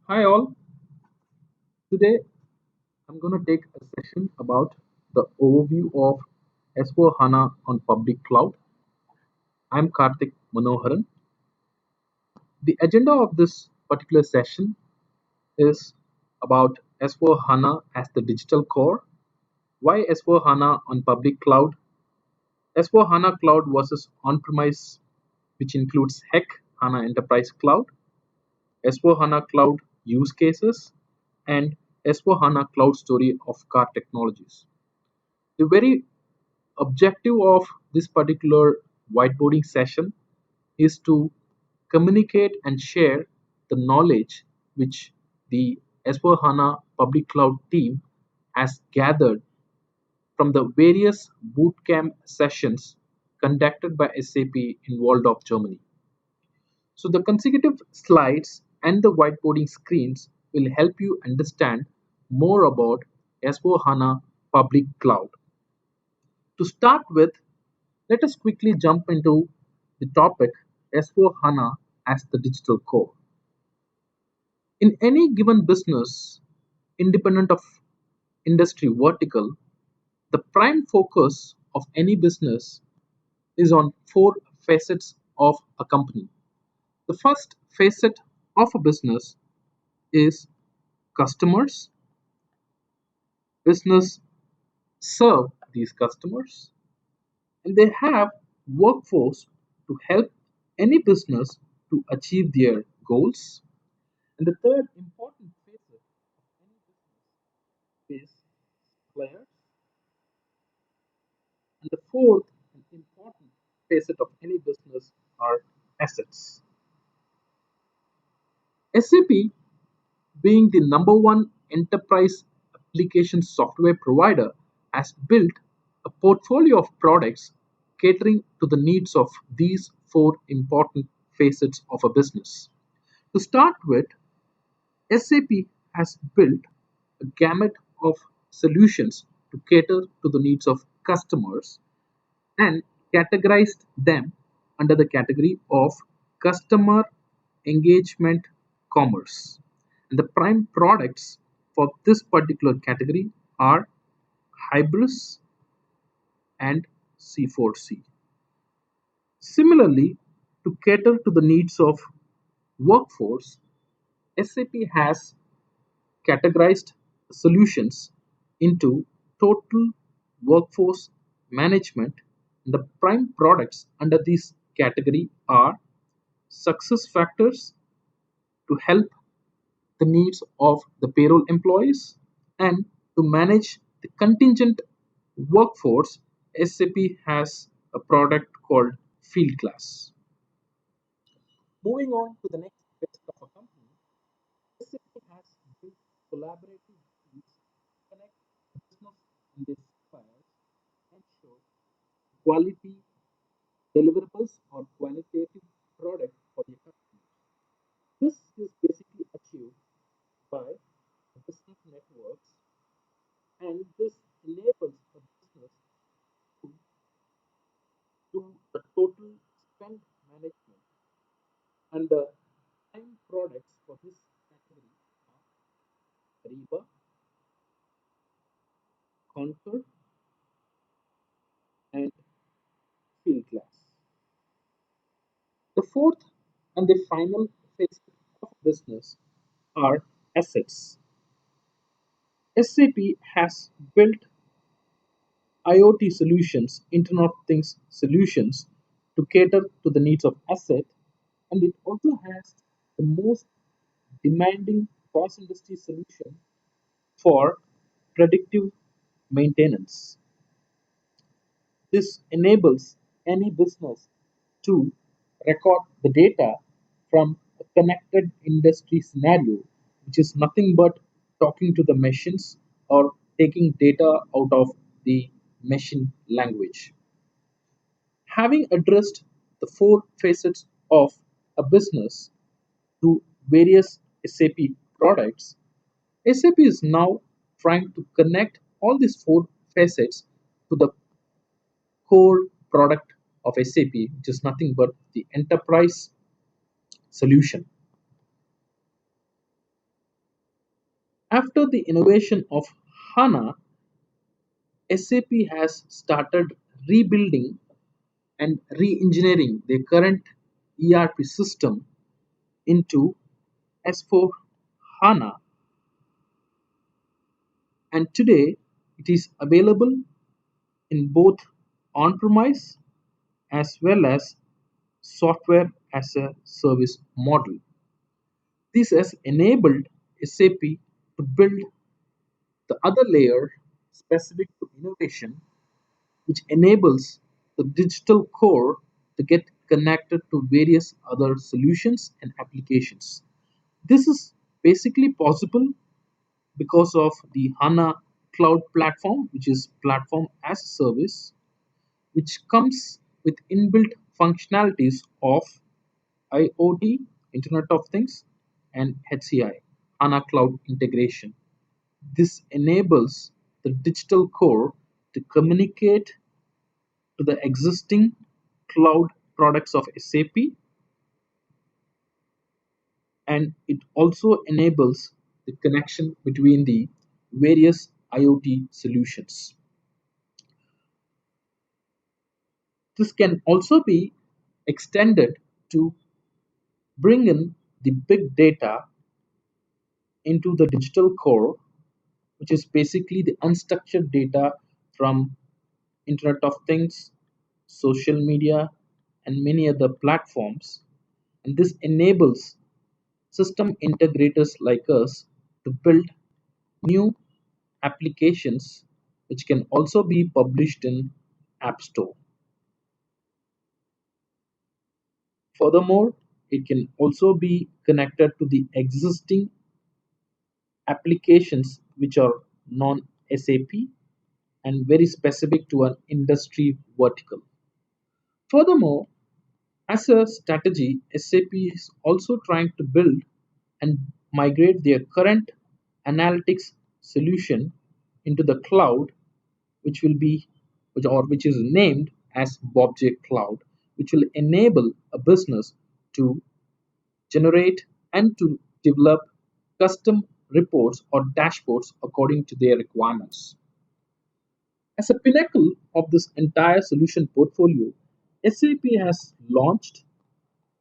Hi all. Today I'm going to take a session about the overview of S4 HANA on public cloud. I'm Karthik Manoharan. The agenda of this particular session is about S4 HANA as the digital core, why S4 HANA on public cloud, S4 HANA cloud versus on-premise, which includes HANA Enterprise Cloud, S4 HANA cloud use cases, and S4 HANA cloud story of car technologies. The very objective of this particular whiteboarding session is to communicate and share the knowledge which the S4HANA public cloud team has gathered from the various bootcamp sessions conducted by SAP in Waldorf, Germany. So the consecutive slides and the whiteboarding screens will help you understand more about S4HANA public cloud. To start with, let us quickly jump into the topic S4 HANA as the digital core. In any given business, independent of industry vertical, the prime focus of any business is on four facets of a company. The first facet of a business is customers. Business serve these customers and they have workforce to help any business to achieve their goals. And the third important facet of any business is suppliers. And the fourth and important facet of any business are assets. SAP, being the number one enterprise application software provider, has built a portfolio of products catering to the needs of these four important facets of a business. To start with, SAP has built a gamut of solutions to cater to the needs of customers and categorized them under the category of customer engagement commerce. And the prime products for this particular category are Hybris and C4C. Similarly, to cater to the needs of workforce, SAP has categorized solutions into total workforce management. The prime products under this category are success factors to help the needs of the payroll employees and to manage the contingent workforce. SAP has a product called Field Class. Moving on to the next phase of a company, SAP has built collaborative tools to connect business and their suppliers, ensure quality deliverables or qualitative product for their customers. This is basically achieved by business networks, and this enables a business to do the total spend management. And the prime products for this category are Ariba, Concur, and Field Glass. The fourth and the final phase of business are assets. SAP has built IoT solutions, Internet of Things solutions to cater to the needs of asset, and it also has the most demanding cross industry solution for predictive maintenance. This enables any business to record the data from a connected industry scenario, which is nothing but talking to the machines or taking data out of the machine language. Having addressed the four facets of a business to various SAP products, SAP is now trying to connect all these four facets to the core product of SAP, which is nothing but the enterprise solution. After the innovation of HANA, SAP has started rebuilding and re engineering their current ERP system into S4 HANA, and today it is available in both on premise as well as software as a service model. This has enabled SAP to build the other layer specific to innovation, which enables the digital core to get connected to various other solutions and applications. This is basically possible because of the HANA cloud platform, which is platform as a service, which comes with inbuilt functionalities of IoT, Internet of Things, and HCI, HANA Cloud Integration. This enables the digital core to communicate to the existing cloud products of SAP, and it also enables the connection between the various IoT solutions. This can also be extended to bring in the big data into the digital core, which is basically the unstructured data from Internet of Things, social media, and many other platforms. And this enables system integrators like us to build new applications which can also be published in App Store. Furthermore, it can also be connected to the existing applications which are non SAP and very specific to an industry vertical. Furthermore, as a strategy, SAP is also trying to build and migrate their current analytics solution into the cloud, which will be which is named as Bobj Cloud, which will enable a business to generate and to develop custom reports or dashboards according to their requirements. As a pinnacle of this entire solution portfolio, SAP has launched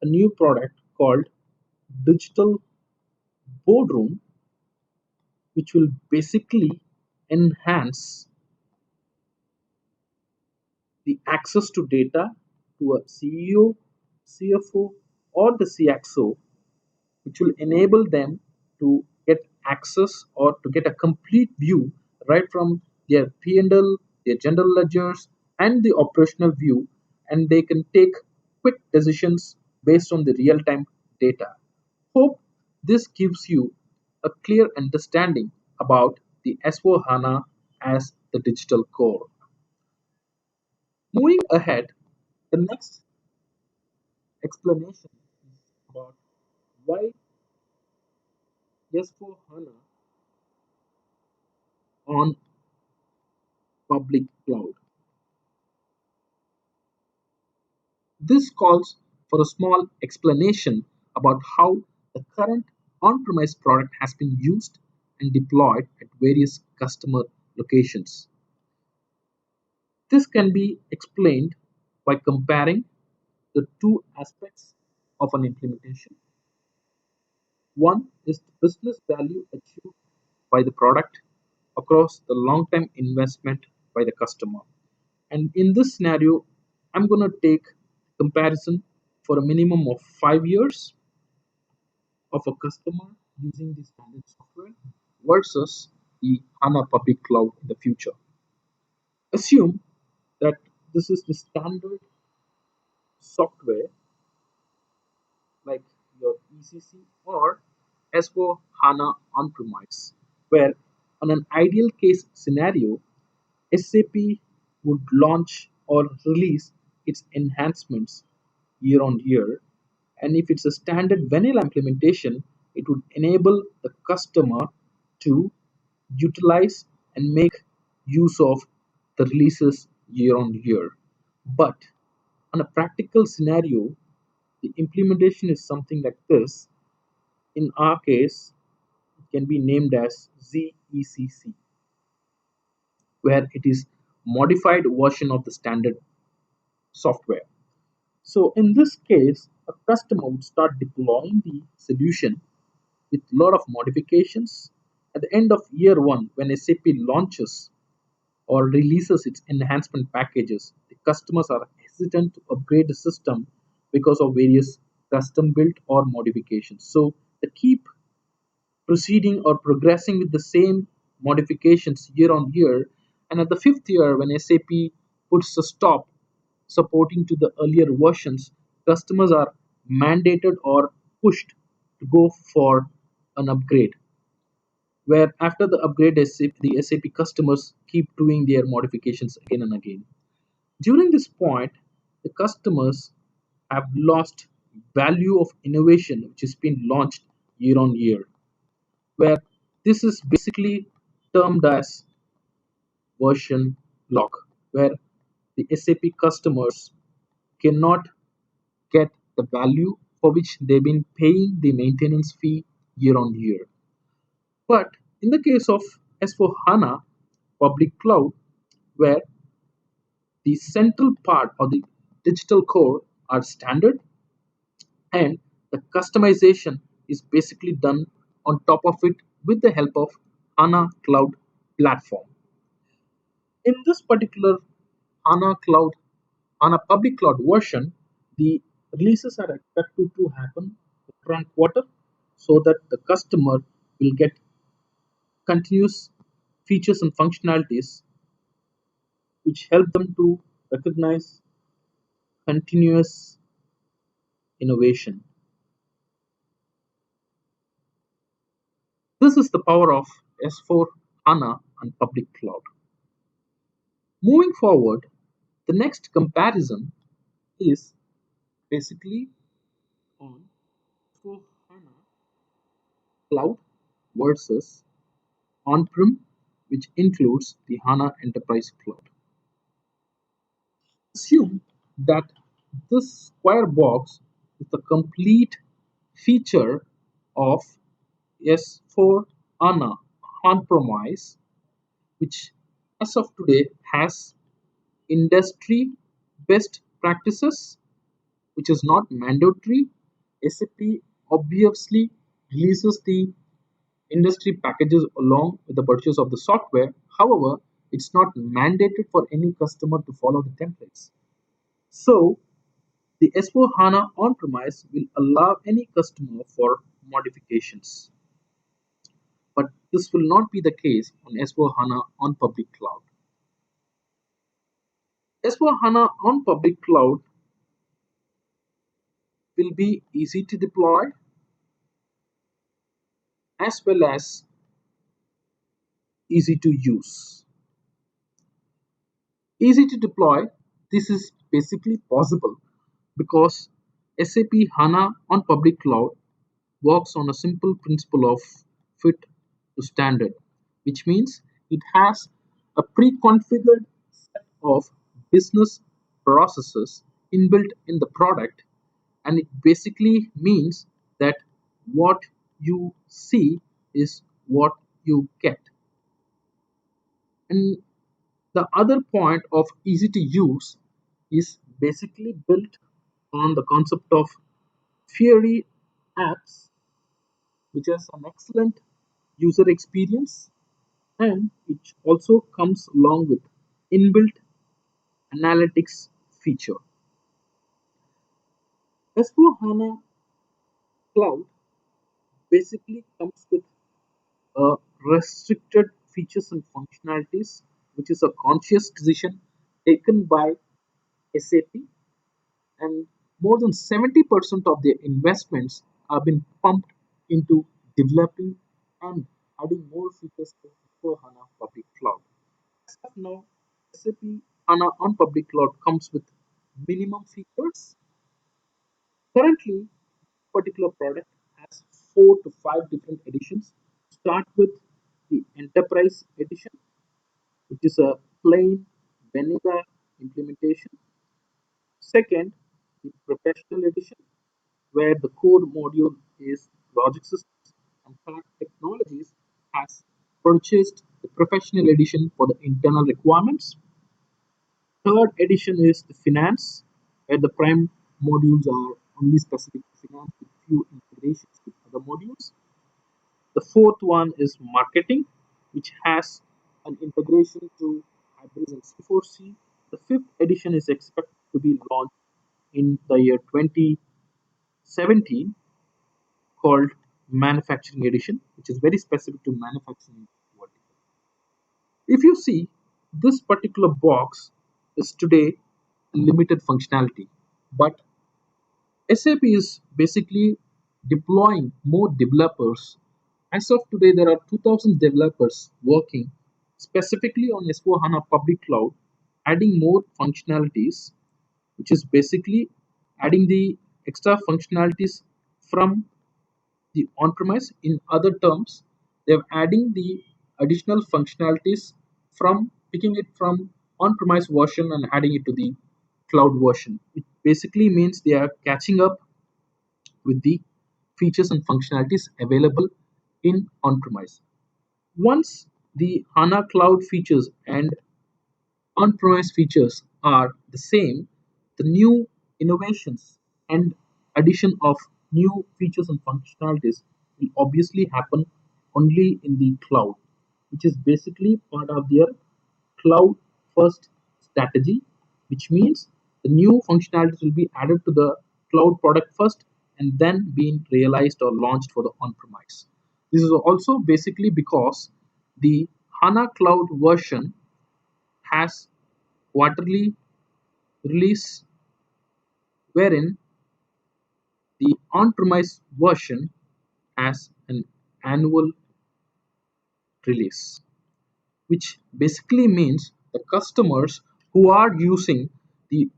a new product called Digital Boardroom, which will basically enhance the access to data to a CEO, CFO, or the CXO, which will enable them to get access or to get a complete view right from their P&L, their general ledgers, and the operational view, and they can take quick decisions based on the real-time data. Hope this gives you a clear understanding about the S4 HANA as the digital core. Moving ahead, the next explanation is about why S4 HANA on public cloud. This calls for a small explanation about how the current on premise product has been used and deployed at various customer locations. This can be explained by comparing the two aspects of an implementation. One is the business value achieved by the product across the long term investment by the customer. And in this scenario, I'm going to take comparison for a minimum of 5 years of a customer using the standard software versus the HANA public cloud in the future. Assume that this is the standard software like your ECC or S4 HANA on premise, where on an ideal case scenario, SAP would launch or release its enhancements year on year. And if it's a standard vanilla implementation, it would enable the customer to utilize and make use of the releases year on year. But on a practical scenario, the implementation is something like this. In our case, can be named as ZECC, where it is modified version of the standard software. So in this case, a customer would start deploying the solution with a lot of modifications. At the end of year one, when SAP launches or releases its enhancement packages, the customers are hesitant to upgrade the system because of various custom built or modifications. So they keep proceeding or progressing with the same modifications year on year. And at the fifth year, when SAP puts a stop supporting to the earlier versions, customers are mandated or pushed to go for an upgrade. Where after the upgrade, the SAP customers keep doing their modifications again and again. During this point, the customers have lost value of innovation which has been launched year on year, where this is basically termed as version lock, where the SAP customers cannot get the value for which they've been paying the maintenance fee year on year. But in the case of S4 HANA public cloud, where the central part or the digital core are standard and the customization is basically done on top of it with the help of HANA Cloud Platform. In this particular HANA Cloud, HANA Public Cloud version, the releases are expected to happen around quarter so that the customer will get continuous features and functionalities which help them to recognize continuous innovation. This is the power of S4 HANA and public cloud. Moving forward, the next comparison is basically on S4 HANA cloud versus on-prem, which includes the HANA Enterprise Cloud. Assume that this square box is the complete feature of S4 HANA on-premise, which as of today has industry best practices, which is not mandatory. SAP obviously releases the industry packages along with the purchase of the software. However, it's not mandated for any customer to follow the templates. So, the S4 HANA on-premise will allow any customer for modifications. But this will not be the case on S4 HANA on public cloud. S4 HANA on public cloud will be easy to deploy as well as easy to use. Easy to deploy, this is basically possible because SAP HANA on public cloud works on a simple principle of fit to standard, which means it has a pre-configured set of business processes inbuilt in the product, and it basically means that what you see is what you get. And the other point of easy to use is basically built on the concept of Fiori apps, which has an excellent user experience, and it also comes along with inbuilt analytics feature. S4 HANA Cloud basically comes with restricted features and functionalities, which is a conscious decision taken by SAP, and more than 70% of their investments have been pumped into developing and adding more features to S4 HANA Public Cloud. As of now, SAP HANA on Public Cloud comes with minimum features. Currently, particular product has 4 to 5 different editions. Start with the Enterprise Edition, which is a plain vanilla implementation. Second, the Professional Edition, where the core module is logic systems and Fact Technologies has purchased the professional edition for the internal requirements. Third edition is the finance, where the prime modules are only specific to finance with few integrations with other modules. The fourth one is marketing, which has an integration to Hybris and C4C. The fifth edition is expected to be launched in the year 2017, called manufacturing edition, which is very specific to manufacturing vertical. If you see, this particular box is today limited functionality, but SAP is basically deploying more developers. As of today, there are 2000 developers working specifically on S4 HANA public cloud, adding more functionalities, which is basically adding the extra functionalities from the on-premise. In other terms, they're adding the additional functionalities from picking it from on-premise version and adding it to the cloud version. It basically means they are catching up with the features and functionalities available in on-premise. Once the HANA cloud features and on-premise features are the same, the new innovations and addition of new features and functionalities will obviously happen only in the cloud, which is basically part of their cloud first strategy, which means the new functionalities will be added to the cloud product first and then being realized or launched for the on-premise. This is also basically because the HANA cloud version has quarterly release, wherein the on-premise version has an annual release, which basically means the customers who are using the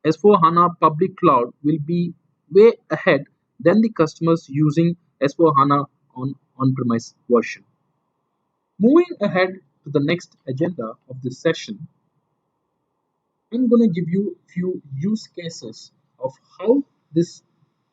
S4 HANA public cloud will be way ahead than the customers using S4 HANA on on-premise version. Moving ahead to the next agenda of this session, I'm going to give you a few use cases of how this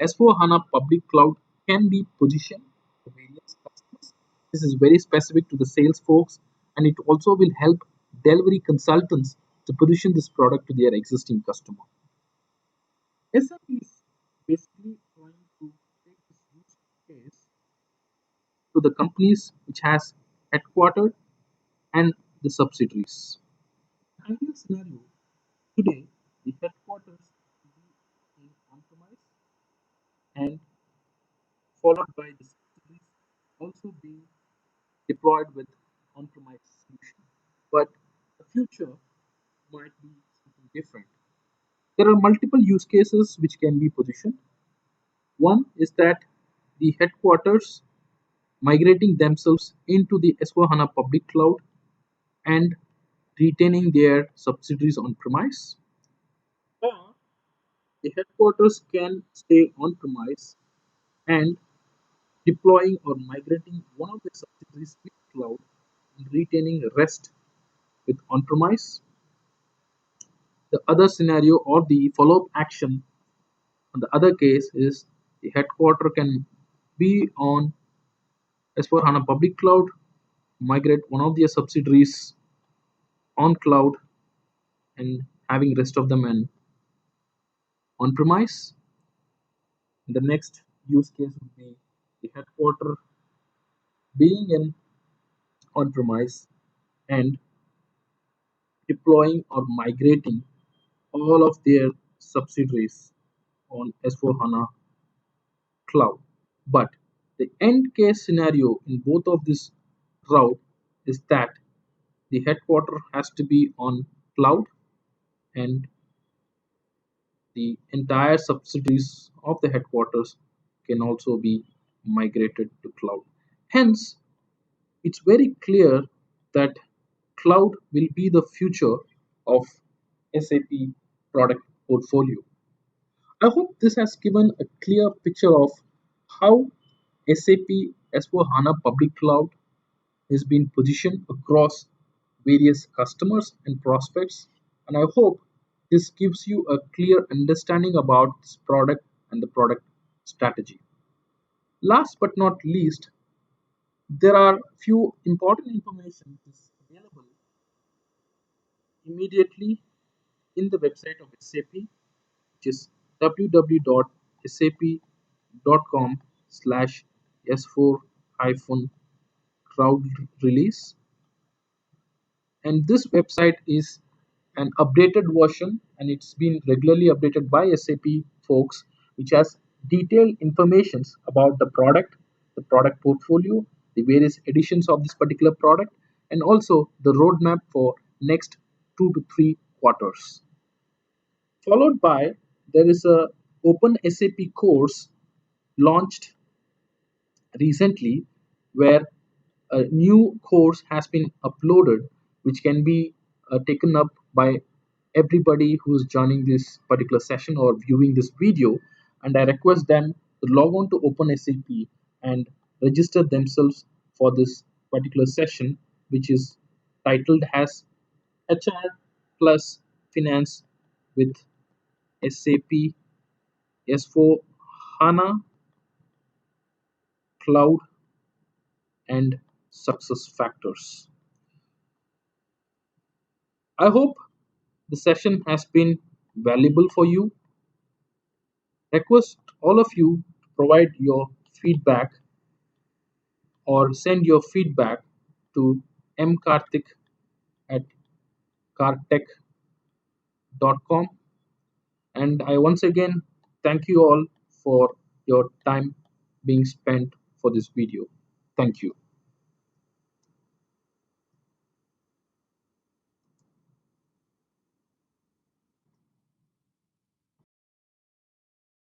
S4 HANA public cloud can be positioned for various customers. This is very specific to the sales folks, and it also will help delivery consultants to position this product to their existing customer. SAP is basically trying to take this use case to the companies which has headquartered and the subsidiaries. Ideal scenario today, the headquarters will be in on-premise and followed by the subsidiaries also being deployed with on-premise solution. But the future might be something different. There are multiple use cases which can be positioned. One is that the headquarters migrating themselves into the S4 HANA public cloud and retaining their subsidiaries on premise. Or the headquarters can stay on premise and deploying or migrating one of the subsidiaries with cloud and retaining rest with on-premise. The other scenario or the follow-up action on the other case is the headquarter can be on S4 HANA public cloud, migrate one of their subsidiaries on cloud and having rest of them in on-premise. The next use case would be the headquarter being in on-premise and deploying or migrating all of their subsidiaries on S4 HANA cloud. But the end case scenario in both of this route is that the headquarter has to be on cloud and the entire subsidiaries of the headquarters can also be migrated to cloud. Hence, it's very clear that cloud will be the future of SAP product portfolio. I hope this has given a clear picture of how SAP S4 HANA public cloud has been positioned across various customers and prospects, and I hope this gives you a clear understanding about this product and the product strategy. Last but not least, There are few important information is available immediately in the website of SAP, which is www.sap.com/s4-crowd release. And this website is an updated version, and it's been regularly updated by SAP folks, which has detailed informations about the product portfolio, the various editions of this particular product, and also the roadmap for next 2 to 3 quarters. Followed by, there is a open SAP course launched recently, where a new course has been uploaded, which can be taken up by everybody who's joining this particular session or viewing this video. And I request them to log on to OpenSAP and register themselves for this particular session, which is titled as HR plus Finance with SAP S4 HANA Cloud and Success Factors. I hope the session has been valuable for you. Request all of you to provide your feedback or send your feedback to mkarthik at kartech.com. And I once again thank you all for your time being spent for this video. Thank you.